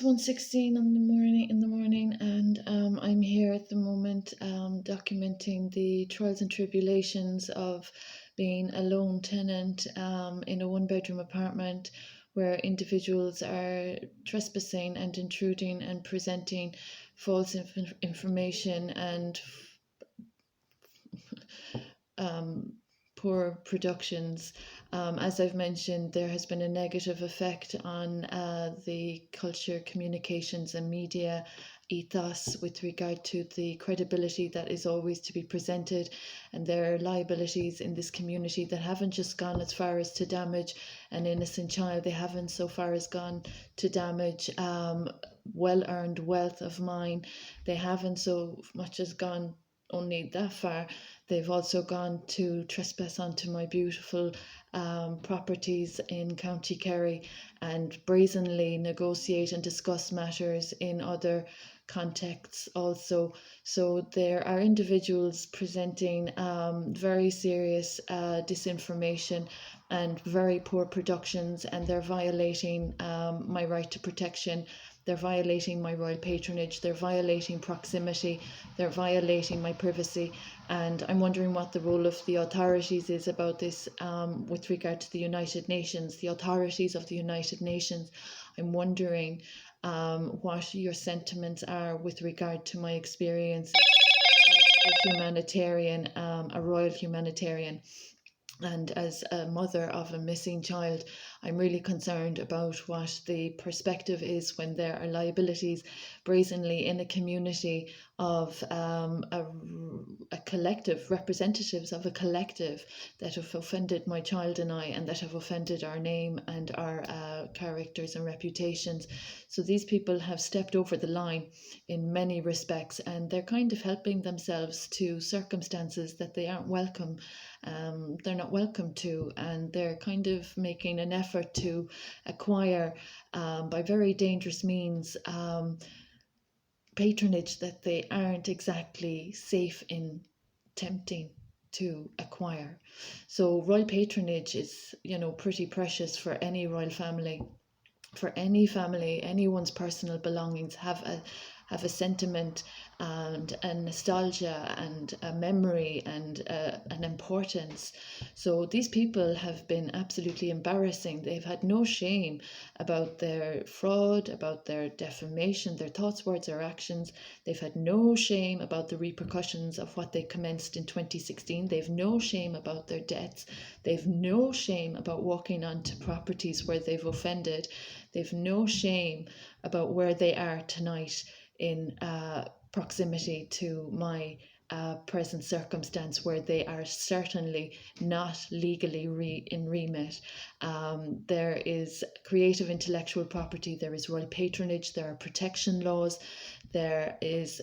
It's 1:16 in the morning, and I'm here at the moment documenting the trials and tribulations of being a lone tenant in a one-bedroom apartment where individuals are trespassing and intruding and presenting false information and um, poor productions. As I've mentioned, there has been a negative effect on the culture, communications, and media ethos with regard to the credibility that is always to be presented. And there are liabilities in this community that haven't just gone as far as to damage an innocent child, they haven't so far as gone to damage well earned wealth of mine, they haven't so much as gone only that far. They've also gone to trespass onto my beautiful properties in County Kerry and brazenly negotiate and discuss matters in other contexts also. So there are individuals presenting very serious disinformation and very poor productions, and they're violating my right to protection. They're violating my royal patronage, they're violating proximity, they're violating my privacy, and I'm wondering what the role of the authorities is about this with regard to the United Nations, the authorities of the United Nations. I'm wondering what your sentiments are with regard to my experience as a humanitarian, a royal humanitarian. And as a mother of a missing child, I'm really concerned about what the perspective is when there are liabilities brazenly in a community of a collective, representatives of a collective that have offended my child and I, and that have offended our name and our characters and reputations. So these people have stepped over the line in many respects, and they're kind of helping themselves to circumstances that they aren't welcome. They're not welcome to, and they're kind of making an effort to acquire by very dangerous means patronage that they aren't exactly safe in tempting to acquire. So royal patronage is, pretty precious for any royal family. For any family, anyone's personal belongings have a sentiment and a nostalgia and a memory and an importance. So these people have been absolutely embarrassing. They've had no shame about their fraud, about their defamation, their thoughts, words, or actions. They've had no shame about the repercussions of what they commenced in 2016. They've no shame about their debts. They've no shame about walking onto properties where they've offended. They've no shame about where they are tonight in proximity to my present circumstance, where they are certainly not legally in remit. There is creative intellectual property, there is royal patronage, there are protection laws, there is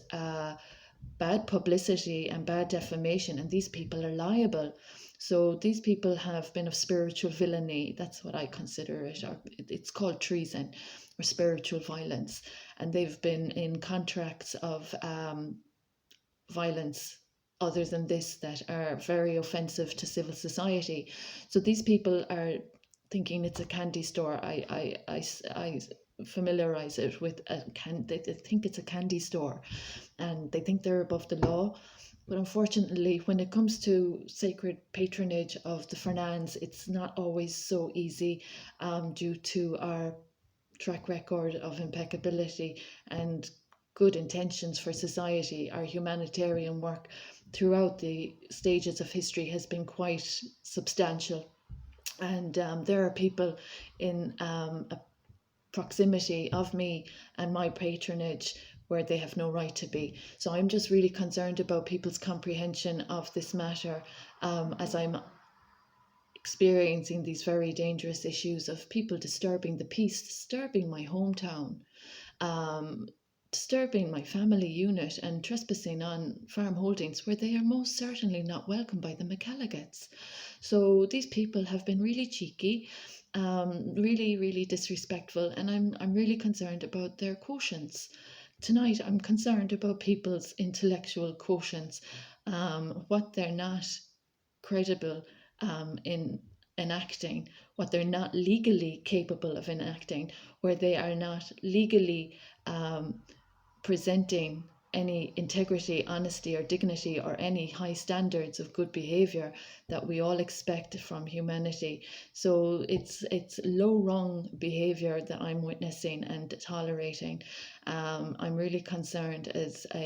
bad publicity and bad defamation, and these people are liable. So these people have been of spiritual villainy. That's what I consider it. Or it's called treason or spiritual violence. And they've been in contracts of violence other than this that are very offensive to civil society. So these people are thinking it's a candy store. I familiarize it with they think it's a candy store, and they think they're above the law. But unfortunately, when it comes to sacred patronage of the Fernands, it's not always so easy due to our track record of impeccability and good intentions for society. Our humanitarian work throughout the stages of history has been quite substantial. And there are people in a proximity of me and my patronage where they have no right to be. So I'm just really concerned about people's comprehension of this matter as I'm experiencing these very dangerous issues of people disturbing the peace, disturbing my hometown, disturbing my family unit, and trespassing on farm holdings where they are most certainly not welcome by the McCalligans. So these people have been really cheeky, really, really disrespectful, and I'm really concerned about their quotients. Tonight, I'm concerned about people's intellectual quotients, what they're not credible in enacting, what they're not legally capable of enacting, where they are not legally presenting any integrity, honesty, or dignity, or any high standards of good behavior that we all expect from humanity. So it's low rung behavior that I'm witnessing and tolerating. I'm really concerned as a